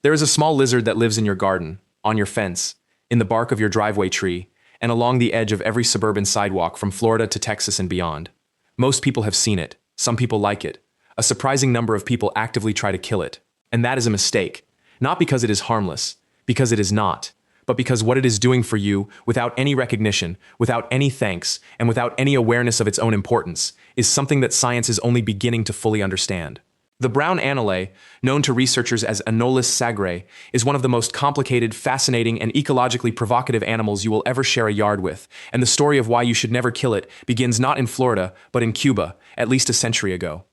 There is a small lizard that lives in your garden, on your fence, in the bark of your driveway tree, and along the edge of every suburban sidewalk from Florida to Texas and beyond. Most people have seen it. Some people like it. A surprising number of people actively try to kill it. And that is a mistake. Not because it is harmless, because it is not, but because what it is doing for you, without any recognition, without any thanks, and without any awareness of its own importance, is something that science is only beginning to fully understand. The brown Anole, known to researchers as Anolis sagrei, is one of the most complicated, fascinating, and ecologically provocative animals you will ever share a yard with, and the story of why you should never kill it begins not in Florida, but in Cuba, at least a century ago.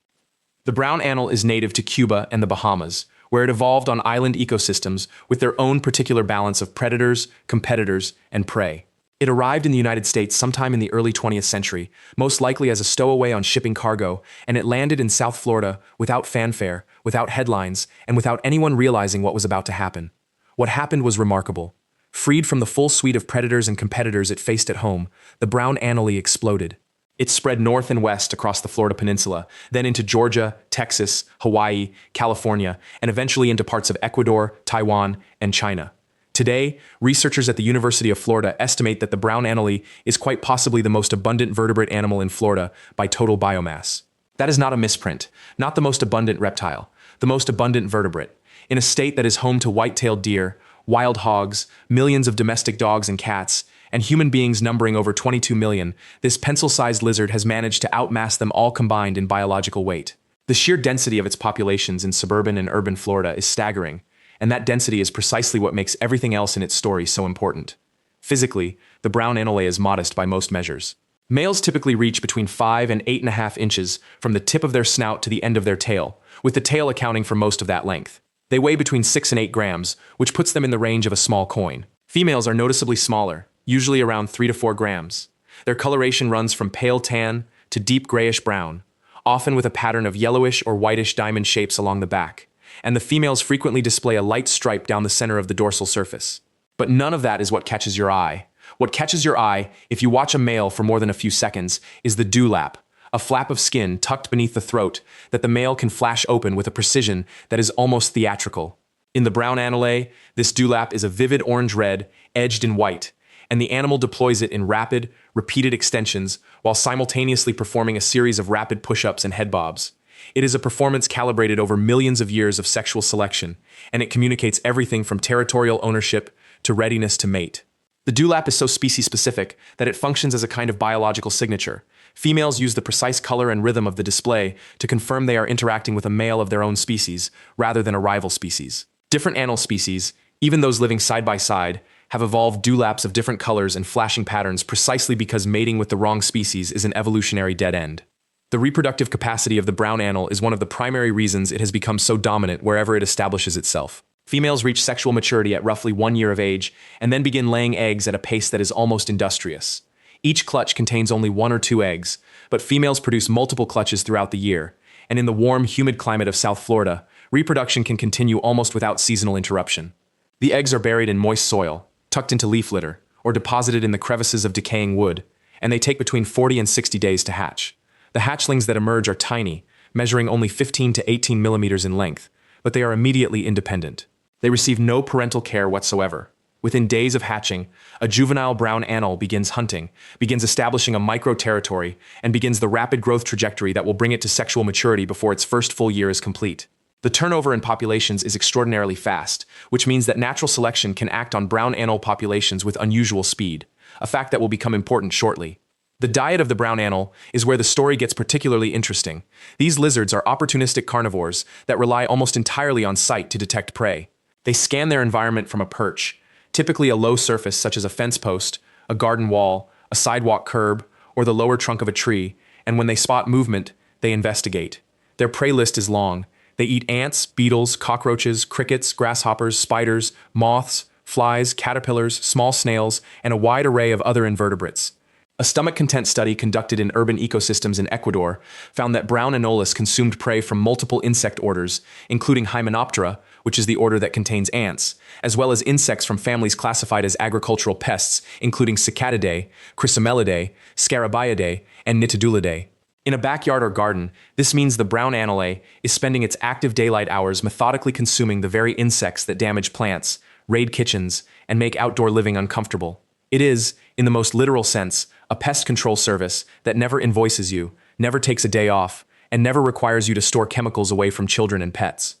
The brown anole is native to Cuba and the Bahamas, where it evolved on island ecosystems with their own particular balance of predators, competitors, and prey. It arrived in the United States sometime in the early 20th century, most likely as a stowaway on shipping cargo, and it landed in South Florida without fanfare, without headlines, and without anyone realizing what was about to happen. What happened was remarkable. Freed from the full suite of predators and competitors it faced at home, the brown anole exploded. It spread north and west across the Florida Peninsula, then into Georgia, Texas, Hawaii, California, and eventually into parts of Ecuador, Taiwan, and China. Today, researchers at the University of Florida estimate that the brown anole is quite possibly the most abundant vertebrate animal in Florida by total biomass. That is not a misprint, not the most abundant reptile, the most abundant vertebrate. In a state that is home to white-tailed deer, wild hogs, millions of domestic dogs and cats, and human beings numbering over 22 million, this pencil-sized lizard has managed to outmass them all combined in biological weight. The sheer density of its populations in suburban and urban Florida is staggering, and that density is precisely what makes everything else in its story so important. Physically, the brown anole is modest by most measures. Males typically reach between 5 and 8.5 inches from the tip of their snout to the end of their tail, with the tail accounting for most of that length. They weigh between 6 and 8 grams, which puts them in the range of a small coin. Females are noticeably smaller, usually around 3 to 4 grams. Their coloration runs from pale tan to deep grayish brown, often with a pattern of yellowish or whitish diamond shapes along the back, and the females frequently display a light stripe down the center of the dorsal surface. But none of that is what catches your eye. What catches your eye, if you watch a male for more than a few seconds, is the dewlap, a flap of skin tucked beneath the throat that the male can flash open with a precision that is almost theatrical. In the brown anole, this dewlap is a vivid orange-red, edged in white, and the animal deploys it in rapid, repeated extensions while simultaneously performing a series of rapid push-ups and head bobs. It is a performance calibrated over millions of years of sexual selection, and it communicates everything from territorial ownership to readiness to mate. The dewlap is so species-specific that it functions as a kind of biological signature. Females use the precise color and rhythm of the display to confirm they are interacting with a male of their own species, rather than a rival species. Different anole species, even those living side by side, have evolved dewlaps of different colors and flashing patterns precisely because mating with the wrong species is an evolutionary dead end. The reproductive capacity of the brown anole is one of the primary reasons it has become so dominant wherever it establishes itself. Females reach sexual maturity at roughly 1 year of age and then begin laying eggs at a pace that is almost industrious. Each clutch contains only 1 or 2 eggs, but females produce multiple clutches throughout the year, and in the warm, humid climate of South Florida, reproduction can continue almost without seasonal interruption. The eggs are buried in moist soil, tucked into leaf litter, or deposited in the crevices of decaying wood, and they take between 40 and 60 days to hatch. The hatchlings that emerge are tiny, measuring only 15 to 18 millimeters in length, but they are immediately independent. They receive no parental care whatsoever. Within days of hatching, a juvenile brown anole begins hunting, begins establishing a micro-territory, and begins the rapid growth trajectory that will bring it to sexual maturity before its first full year is complete. The turnover in populations is extraordinarily fast, which means that natural selection can act on brown anole populations with unusual speed, a fact that will become important shortly. The diet of the brown anole is where the story gets particularly interesting. These lizards are opportunistic carnivores that rely almost entirely on sight to detect prey. They scan their environment from a perch, typically a low surface such as a fence post, a garden wall, a sidewalk curb, or the lower trunk of a tree, and when they spot movement, they investigate. Their prey list is long. They eat ants, beetles, cockroaches, crickets, grasshoppers, spiders, moths, flies, caterpillars, small snails, and a wide array of other invertebrates. A stomach content study conducted in urban ecosystems in Ecuador found that brown Anolis consumed prey from multiple insect orders, including Hymenoptera, which is the order that contains ants, as well as insects from families classified as agricultural pests, including Cicadidae, Chrysomelidae, Scarabaeidae, and Nitidulidae. In a backyard or garden, this means the brown anole is spending its active daylight hours methodically consuming the very insects that damage plants, raid kitchens, and make outdoor living uncomfortable. It is, in the most literal sense, a pest control service that never invoices you, never takes a day off, and never requires you to store chemicals away from children and pets.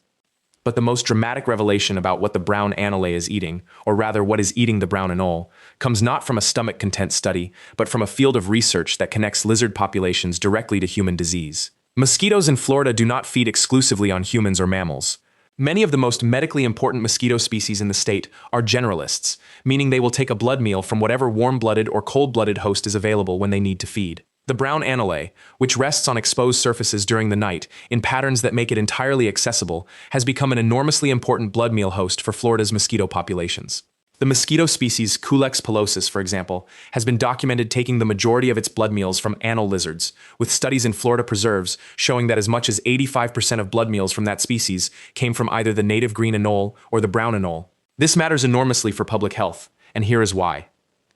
But the most dramatic revelation about what the brown anole is eating, or rather what is eating the brown anole, comes not from a stomach content study, but from a field of research that connects lizard populations directly to human disease. Mosquitoes in Florida do not feed exclusively on humans or mammals. Many of the most medically important mosquito species in the state are generalists, meaning they will take a blood meal from whatever warm-blooded or cold-blooded host is available when they need to feed. The brown anole, which rests on exposed surfaces during the night in patterns that make it entirely accessible, has become an enormously important blood meal host for Florida's mosquito populations. The mosquito species Culex pilosus, for example, has been documented taking the majority of its blood meals from Anole lizards, with studies in Florida preserves showing that as much as 85% of blood meals from that species came from either the native green anole or the brown anole. This matters enormously for public health, and here is why.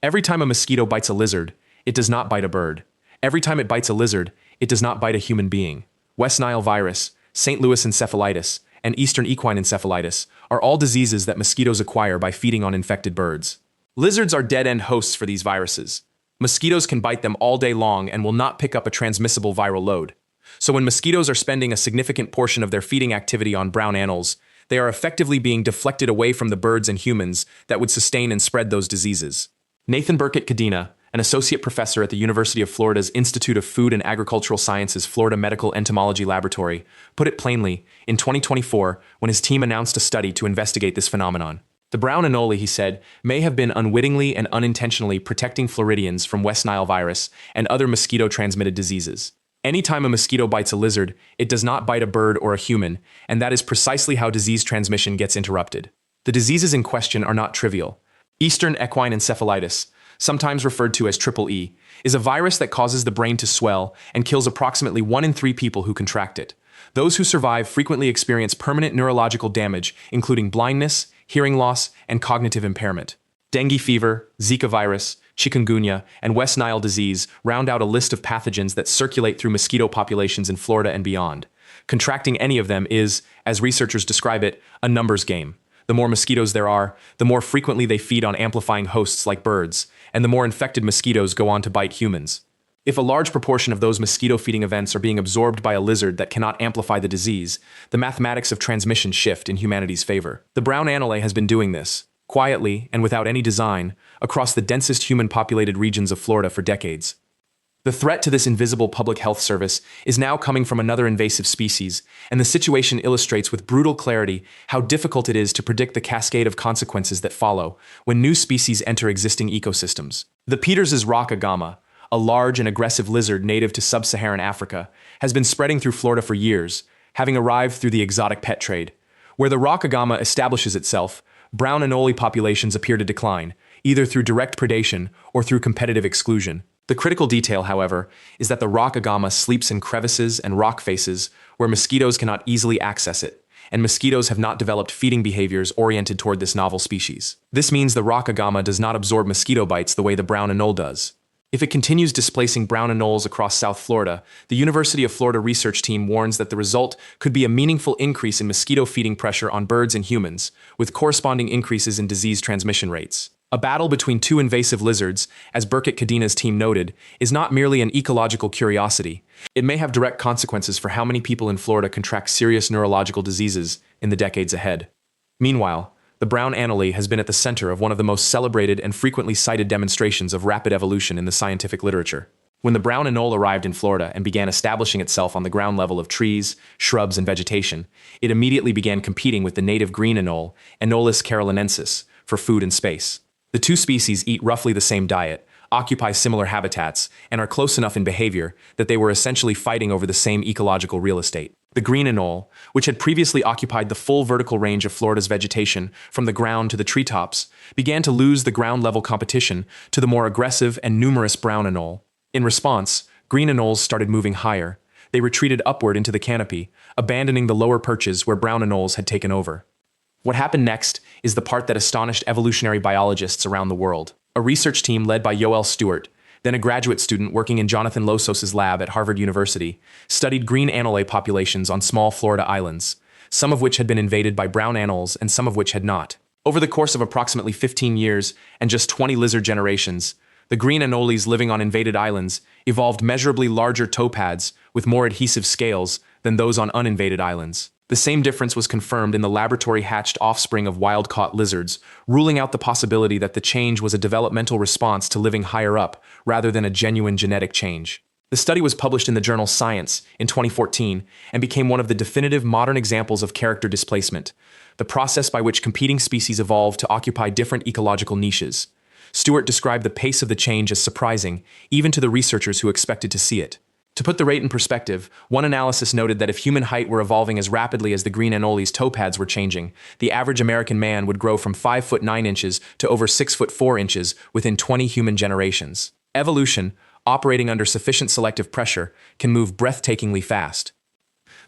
Every time a mosquito bites a lizard, it does not bite a bird. Every time it bites a lizard, it does not bite a human being. West Nile virus, St. Louis encephalitis, and Eastern equine encephalitis are all diseases that mosquitoes acquire by feeding on infected birds. Lizards are dead-end hosts for these viruses. Mosquitoes can bite them all day long and will not pick up a transmissible viral load. So when mosquitoes are spending a significant portion of their feeding activity on brown anoles, they are effectively being deflected away from the birds and humans that would sustain and spread those diseases. Nathan Burkett-Cadena, an associate professor at the University of Florida's Institute of Food and Agricultural Sciences Florida Medical Entomology Laboratory, put it plainly in 2024 when his team announced a study to investigate this phenomenon. The brown anole, he said, may have been unwittingly and unintentionally protecting Floridians from West Nile virus and other mosquito-transmitted diseases. Anytime a mosquito bites a lizard, it does not bite a bird or a human, and that is precisely how disease transmission gets interrupted. The diseases in question are not trivial. Eastern equine encephalitis, sometimes referred to as EEE, is a virus that causes the brain to swell and kills approximately 1 in 3 people who contract it. Those who survive frequently experience permanent neurological damage, including blindness, hearing loss, and cognitive impairment. Dengue fever, Zika virus, chikungunya, and West Nile disease round out a list of pathogens that circulate through mosquito populations in Florida and beyond. Contracting any of them is, as researchers describe it, a numbers game. The more mosquitoes there are, the more frequently they feed on amplifying hosts like birds, and the more infected mosquitoes go on to bite humans. If a large proportion of those mosquito-feeding events are being absorbed by a lizard that cannot amplify the disease, the mathematics of transmission shift in humanity's favor. The brown anole has been doing this, quietly and without any design, across the densest human-populated regions of Florida for decades. The threat to this invisible public health service is now coming from another invasive species, and the situation illustrates with brutal clarity how difficult it is to predict the cascade of consequences that follow when new species enter existing ecosystems. The Peters's rock agama, a large and aggressive lizard native to sub-Saharan Africa, has been spreading through Florida for years, having arrived through the exotic pet trade. Where the rock agama establishes itself, brown anole populations appear to decline, either through direct predation or through competitive exclusion. The critical detail, however, is that the rock agama sleeps in crevices and rock faces where mosquitoes cannot easily access it, and mosquitoes have not developed feeding behaviors oriented toward this novel species. This means the rock agama does not absorb mosquito bites the way the brown anole does. If it continues displacing brown anoles across South Florida, the University of Florida research team warns that the result could be a meaningful increase in mosquito feeding pressure on birds and humans, with corresponding increases in disease transmission rates. A battle between two invasive lizards, as Burkett-Cadena's team noted, is not merely an ecological curiosity. It may have direct consequences for how many people in Florida contract serious neurological diseases in the decades ahead. Meanwhile, the brown anole has been at the center of one of the most celebrated and frequently cited demonstrations of rapid evolution in the scientific literature. When the brown anole arrived in Florida and began establishing itself on the ground level of trees, shrubs, and vegetation, it immediately began competing with the native green anole, Anolis carolinensis, for food and space. The two species eat roughly the same diet, occupy similar habitats, and are close enough in behavior that they were essentially fighting over the same ecological real estate. The green anole, which had previously occupied the full vertical range of Florida's vegetation from the ground to the treetops, began to lose the ground-level competition to the more aggressive and numerous brown anole. In response, green anoles started moving higher. They retreated upward into the canopy, abandoning the lower perches where brown anoles had taken over. What happened next is the part that astonished evolutionary biologists around the world. A research team led by Yoel Stewart then a graduate student working in Jonathan Losos's lab at Harvard University, studied green Anole populations on small Florida islands, some of which had been invaded by brown anoles and some of which had not. Over the course of approximately 15 years and just 20 lizard generations, the green Anoles living on invaded islands evolved measurably larger toe pads with more adhesive scales than those on uninvaded islands. The same difference was confirmed in the laboratory-hatched offspring of wild-caught lizards, ruling out the possibility that the change was a developmental response to living higher up rather than a genuine genetic change. The study was published in the journal Science in 2014 and became one of the definitive modern examples of character displacement, the process by which competing species evolve to occupy different ecological niches. Stewart described the pace of the change as surprising, even to the researchers who expected to see it. To put the rate in perspective, one analysis noted that if human height were evolving as rapidly as the green Anoles toe pads were changing, the average American man would grow from 5 foot 9 inches to over 6 foot 4 inches within 20 human generations. Evolution, operating under sufficient selective pressure, can move breathtakingly fast.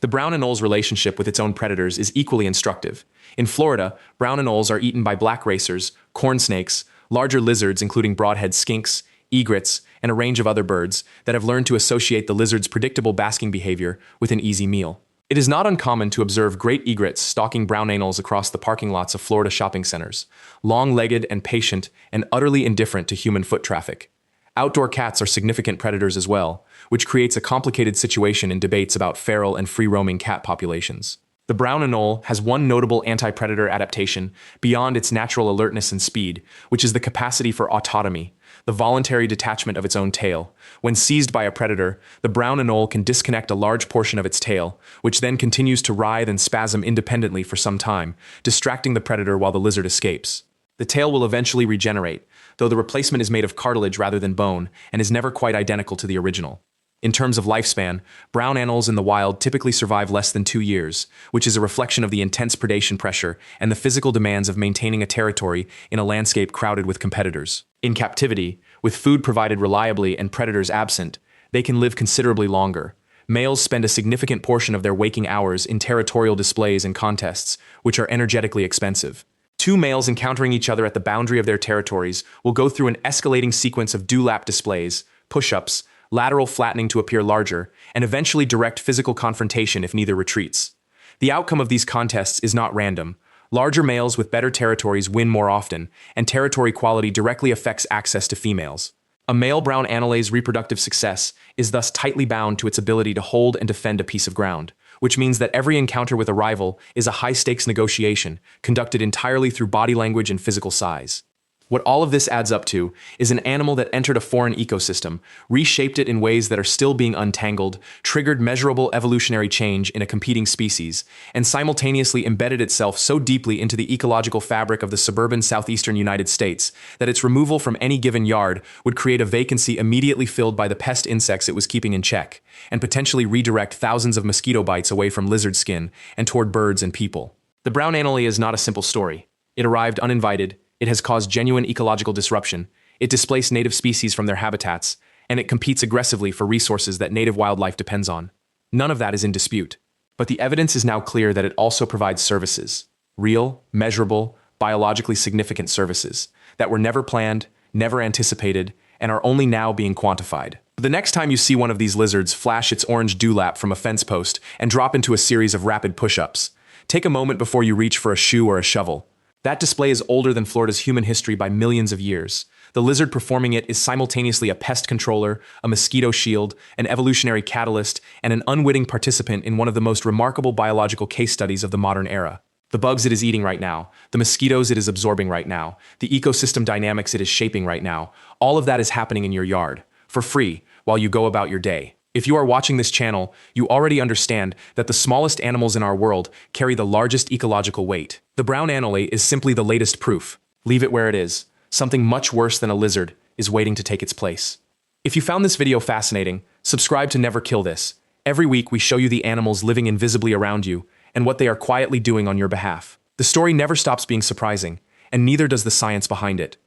The brown anole's relationship with its own predators is equally instructive. In Florida, brown anoles are eaten by black racers, corn snakes, larger lizards including broadhead skinks, egrets, and a range of other birds that have learned to associate the lizard's predictable basking behavior with an easy meal. It is not uncommon to observe great egrets stalking brown anoles across the parking lots of Florida shopping centers, long-legged and patient and utterly indifferent to human foot traffic. Outdoor cats are significant predators as well, which creates a complicated situation in debates about feral and free-roaming cat populations. The brown anole has one notable anti-predator adaptation beyond its natural alertness and speed, which is the capacity for autotomy, the voluntary detachment of its own tail. When seized by a predator, the brown anole can disconnect a large portion of its tail, which then continues to writhe and spasm independently for some time, distracting the predator while the lizard escapes. The tail will eventually regenerate, though the replacement is made of cartilage rather than bone and is never quite identical to the original. In terms of lifespan, brown anoles in the wild typically survive less than 2 years, which is a reflection of the intense predation pressure and the physical demands of maintaining a territory in a landscape crowded with competitors. In captivity, with food provided reliably and predators absent, they can live considerably longer. Males spend a significant portion of their waking hours in territorial displays and contests, which are energetically expensive. Two males encountering each other at the boundary of their territories will go through an escalating sequence of dewlap displays, push-ups, lateral flattening to appear larger, and eventually direct physical confrontation if neither retreats. The outcome of these contests is not random. Larger males with better territories win more often, and territory quality directly affects access to females. A male brown anole's reproductive success is thus tightly bound to its ability to hold and defend a piece of ground, which means that every encounter with a rival is a high-stakes negotiation, conducted entirely through body language and physical size. What all of this adds up to is an animal that entered a foreign ecosystem, reshaped it in ways that are still being untangled, triggered measurable evolutionary change in a competing species, and simultaneously embedded itself so deeply into the ecological fabric of the suburban southeastern United States that its removal from any given yard would create a vacancy immediately filled by the pest insects it was keeping in check, and potentially redirect thousands of mosquito bites away from lizard skin and toward birds and people. The brown anole is not a simple story. It arrived uninvited. It has caused genuine ecological disruption, it displaced native species from their habitats, and it competes aggressively for resources that native wildlife depends on. None of that is in dispute. But the evidence is now clear that it also provides services. Real, measurable, biologically significant services that were never planned, never anticipated, and are only now being quantified. The next time you see one of these lizards flash its orange dewlap from a fence post and drop into a series of rapid push-ups, take a moment before you reach for a shoe or a shovel. That display is older than Florida's human history by millions of years. The lizard performing it is simultaneously a pest controller, a mosquito shield, an evolutionary catalyst, and an unwitting participant in one of the most remarkable biological case studies of the modern era. The bugs it is eating right now, the mosquitoes it is absorbing right now, the ecosystem dynamics it is shaping right now, all of that is happening in your yard, for free, while you go about your day. If you are watching this channel, you already understand that the smallest animals in our world carry the largest ecological weight. The brown anole is simply the latest proof. Leave it where it is. Something much worse than a lizard is waiting to take its place. If you found this video fascinating, subscribe to Never Kill This. Every week we show you the animals living invisibly around you and what they are quietly doing on your behalf. The story never stops being surprising, and neither does the science behind it.